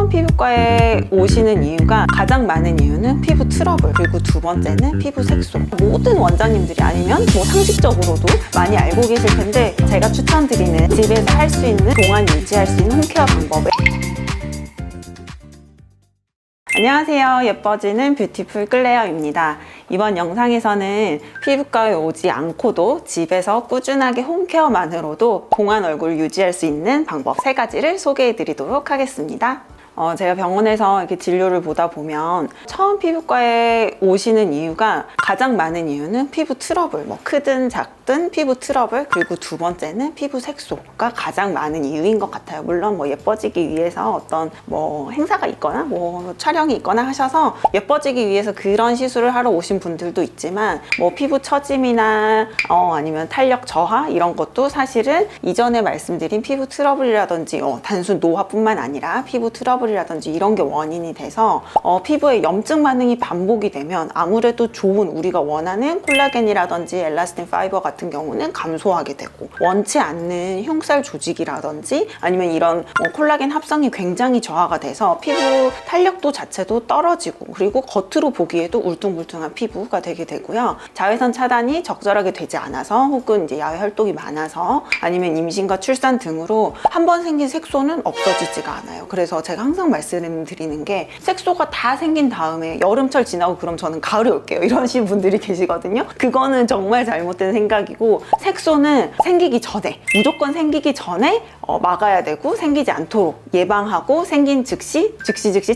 처음 피부과에 오시는 이유가 가장 많은 이유는 피부 트러블, 그리고 두 번째는 피부 색소. 모든 원장님들이 아니면 뭐 상식적으로도 많이 알고 계실 텐데 제가 추천드리는 집에서 할 수 있는 동안 유지할 수 있는 홈케어 방법을 안녕하세요. 예뻐지는 뷰티풀 클레어입니다. 이번 영상에서는 피부과에 오지 않고도 집에서 꾸준하게 홈케어만으로도 동안 얼굴 유지할 수 있는 방법 3가지를 소개해 드리도록 하겠습니다. 제가 병원에서 이렇게 진료를 보다 보면 처음 피부과에 오시는 이유가 가장 많은 이유는 피부 트러블, 뭐 크든 작든 피부 트러블, 그리고 두 번째는 피부 색소가 가장 많은 이유인 것 같아요. 물론 뭐 예뻐지기 위해서 어떤 뭐 행사가 있거나 뭐 촬영이 있거나 하셔서 예뻐지기 위해서 그런 시술을 하러 오신 분들도 있지만 뭐 피부 처짐이나 아니면 탄력 저하 이런 것도 사실은 이전에 말씀드린 피부 트러블이라든지 단순 노화뿐만 아니라 피부 트러블 이라든지 이런 게 원인이 돼서 피부에 염증 반응이 반복이 되면 아무래도 좋은 우리가 원하는 콜라겐이라든지 엘라스틴 파이버 같은 경우는 감소하게 되고 원치 않는 흉살 조직이라든지 아니면 이런 콜라겐 합성이 굉장히 저하가 돼서 피부 탄력도 자체도 떨어지고 그리고 겉으로 보기에도 울퉁불퉁한 피부가 되게 되고요. 자외선 차단이 적절하게 되지 않아서 혹은 이제 야외 활동이 많아서 아니면 임신과 출산 등으로 한번 생긴 색소는 없어지지가 않아요. 그래서 제가 항상 말씀드리는 게 색소가 다 생긴 다음에 여름철 지나고 그럼 저는 가을에 올게요 이러신 분들이 계시거든요. 그거는 정말 잘못된 생각이고 색소는 생기기 전에 무조건 생기기 전에 막아야 되고 생기지 않도록 예방하고 생긴 즉시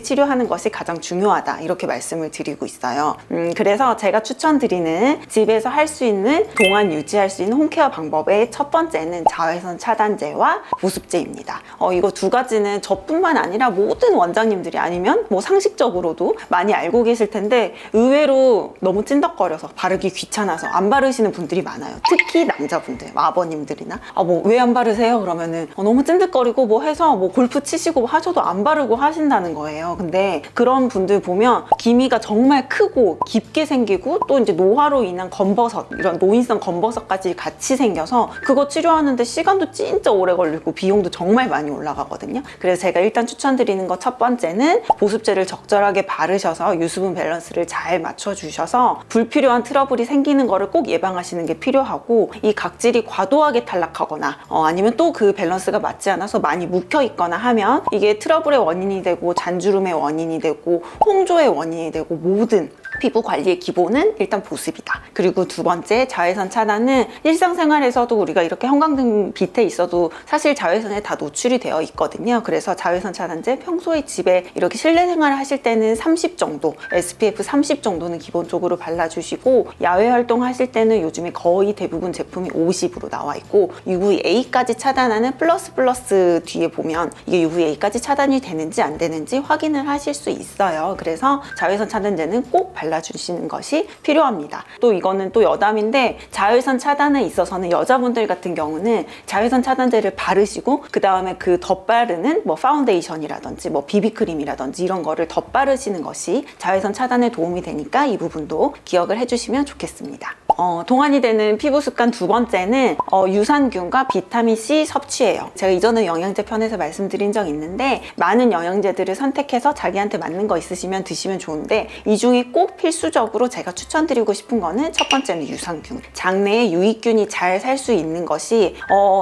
치료하는 것이 가장 중요하다 이렇게 말씀을 드리고 있어요. 그래서 제가 추천드리는 집에서 할 수 있는 동안 유지할 수 있는 홈케어 방법의 첫 번째는 자외선 차단제와 보습제입니다. 이거 두 가지는 저뿐만 아니라 모든 원장님들이 아니면 뭐 상식적으로도 많이 알고 계실 텐데 의외로 너무 찐덕거려서 바르기 귀찮아서 안 바르시는 분들이 많아요. 특히 남자분들, 아버님들이나 뭐 왜 안 바르세요? 그러면은 너무 찐득거리고 뭐 해서 뭐 골프 치시고 뭐 하셔도 안 바르고 하신다는 거예요. 근데 그런 분들 보면 기미가 정말 크고 깊게 생기고 또 이제 노화로 인한 검버섯, 이런 노인성 검버섯까지 같이 생겨서 그거 치료하는데 시간도 진짜 오래 걸리고 비용도 정말 많이 올라가거든요. 그래서 제가 일단 추천드리는 거 첫 번째는 보습제를 적절하게 바르셔서 유수분 밸런스를 잘 맞춰주셔서 불필요한 트러블이 생기는 거를 꼭 예방하시는 게 필요하고 이 각질이 과도하게 탈락하거나 아니면 또 그 밸런스가 맞지 않아서 많이 묵혀 있거나 하면 이게 트러블의 원인이 되고 잔주름의 원인이 되고 홍조의 원인이 되고 모든 피부 관리의 기본은 일단 보습이다. 그리고 두 번째 자외선 차단은 일상생활에서도 우리가 이렇게 형광등 빛에 있어도 사실 자외선에 다 노출이 되어 있거든요. 그래서 자외선 차단제 평소에 집에 이렇게 실내 생활을 하실 때는 30 정도, SPF 30 정도는 기본적으로 발라주시고 야외 활동 하실 때는 요즘에 거의 대부분 제품이 50으로 나와 있고 UVA까지 차단하는 플러스 뒤에 보면 이게 UVA까지 차단이 되는지 안 되는지 확인을 하실 수 있어요. 그래서 자외선 차단제는 꼭 발라주시는 것이 필요합니다. 또 이거는 또 여담인데 자외선 차단에 있어서는 여자분들 같은 경우는 자외선 차단제를 바르시고 그 다음에 그 덧바르는 뭐 파운데이션이라든지 뭐 비비크림이라든지 이런 거를 덧바르시는 것이 자외선 차단에 도움이 되니까 이 부분도 기억을 해주시면 좋겠습니다. 동안이 되는 피부 습관 두 번째는 유산균과 비타민C 섭취예요. 제가 이전에 영양제 편에서 말씀드린 적 있는데 많은 영양제들을 선택해서 자기한테 맞는 거 있으시면 드시면 좋은데 이 중에 꼭 필수적으로 제가 추천드리고 싶은 거는 첫 번째는 유산균. 장내에 유익균이 잘 살 수 있는 것이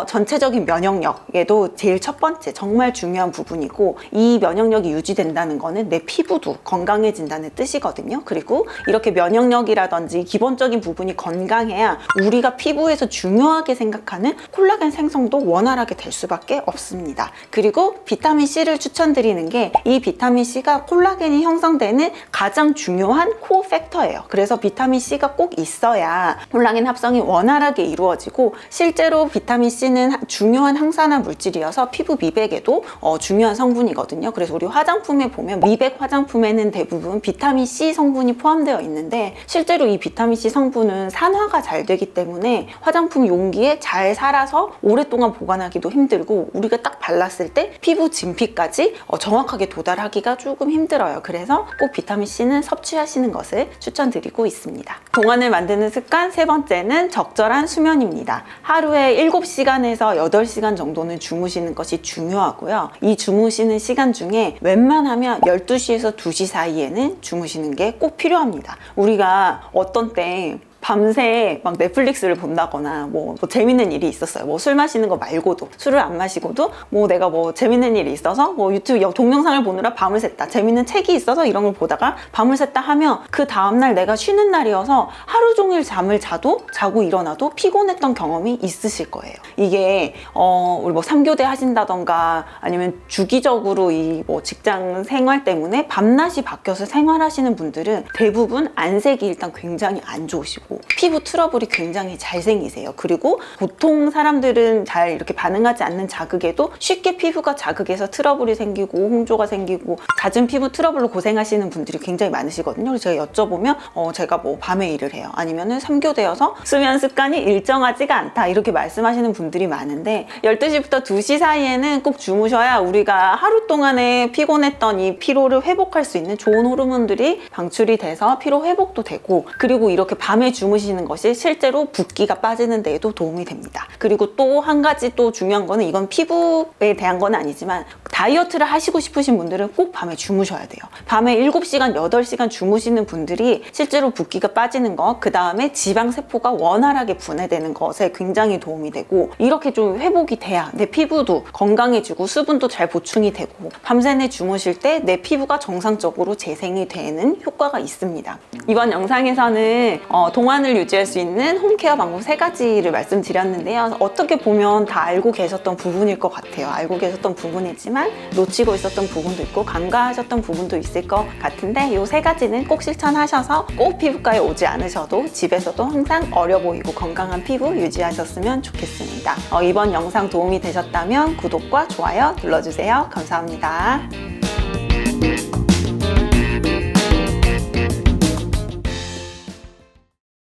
전체적인 면역력에도 제일 첫 번째 정말 중요한 부분이고 이 면역력이 유지된다는 거는 내 피부도 건강해진다는 뜻이거든요. 그리고 이렇게 면역력이라든지 기본적인 부분이 건강해야 우리가 피부에서 중요하게 생각하는 콜라겐 생성도 원활하게 될 수밖에 없습니다. 그리고 비타민C를 추천드리는 게 이 비타민C가 콜라겐이 형성되는 가장 중요한 코어 팩터예요. 그래서 비타민C가 꼭 있어야 콜라겐 합성이 원활하게 이루어지고 실제로 비타민C는 중요한 항산화 물질이어서 피부 미백에도 중요한 성분이거든요. 그래서 우리 화장품에 보면 미백 화장품에는 대부분 비타민C 성분이 포함되어 있는데 실제로 이 비타민C 성분은 산화가 잘 되기 때문에 화장품 용기에 잘 살아서 오랫동안 보관하기도 힘들고 우리가 딱 발랐을 때 피부 진피까지 정확하게 도달하기가 조금 힘들어요. 그래서 꼭 비타민C는 섭취하시는 것을 추천드리고 있습니다. 동안을 만드는 습관 세 번째는 적절한 수면입니다. 하루에 7시간에서 8시간 정도는 주무시는 것이 중요하고요. 이 주무시는 시간 중에 웬만하면 12시에서 2시 사이에는 주무시는 게 꼭 필요합니다. 우리가 어떤 때 밤새 막 넷플릭스를 본다거나 뭐 재밌는 일이 있었어요. 뭐 술 마시는 거 말고도, 술을 안 마시고도 뭐 내가 뭐 재밌는 일이 있어서 뭐 유튜브 동영상을 보느라 밤을 샜다, 재밌는 책이 있어서 이런 걸 보다가 밤을 샜다 하면 그 다음날 내가 쉬는 날이어서 하루 종일 잠을 자고 일어나도 피곤했던 경험이 있으실 거예요. 이게 우리 뭐 3교대 하신다던가 아니면 주기적으로 이 뭐 직장 생활 때문에 밤낮이 바뀌어서 생활하시는 분들은 대부분 안색이 일단 굉장히 안 좋으시고 피부 트러블이 굉장히 잘 생기세요. 그리고 보통 사람들은 잘 이렇게 반응하지 않는 자극에도 쉽게 피부가 자극해서 트러블이 생기고 홍조가 생기고 잦은 피부 트러블로 고생하시는 분들이 굉장히 많으시거든요. 그래서 제가 여쭤보면 제가 뭐 밤에 일을 해요. 아니면은 3교대여서 수면 습관이 일정하지가 않다 이렇게 말씀하시는 분들이 많은데 12시부터 2시 사이에는 꼭 주무셔야 우리가 하루 동안에 피곤했던 이 피로를 회복할 수 있는 좋은 호르몬들이 방출이 돼서 피로 회복도 되고 그리고 이렇게 밤에 주무시는 것이 실제로 붓기가 빠지는 데에도 도움이 됩니다. 그리고 또 한 가지 또 중요한 거는 이건 피부에 대한 건 아니지만 다이어트를 하시고 싶으신 분들은 꼭 밤에 주무셔야 돼요. 밤에 7시간, 8시간 주무시는 분들이 실제로 붓기가 빠지는 것, 그 다음에 지방세포가 원활하게 분해되는 것에 굉장히 도움이 되고 이렇게 좀 회복이 돼야 내 피부도 건강해지고 수분도 잘 보충이 되고 밤새내 주무실 때 내 피부가 정상적으로 재생이 되는 효과가 있습니다. 이번 영상에서는 동안을 유지할 수 있는 홈케어 방법 3가지를 말씀드렸는데요. 어떻게 보면 다 알고 계셨던 부분일 것 같아요. 알고 계셨던 부분이지만 놓치고 있었던 부분도 있고 간과하셨던 부분도 있을 것 같은데 이 3가지는 꼭 실천하셔서 꼭 피부과에 오지 않으셔도 집에서도 항상 어려 보이고 건강한 피부 유지하셨으면 좋겠습니다. 이번 영상 도움이 되셨다면 구독과 좋아요 눌러주세요. 감사합니다.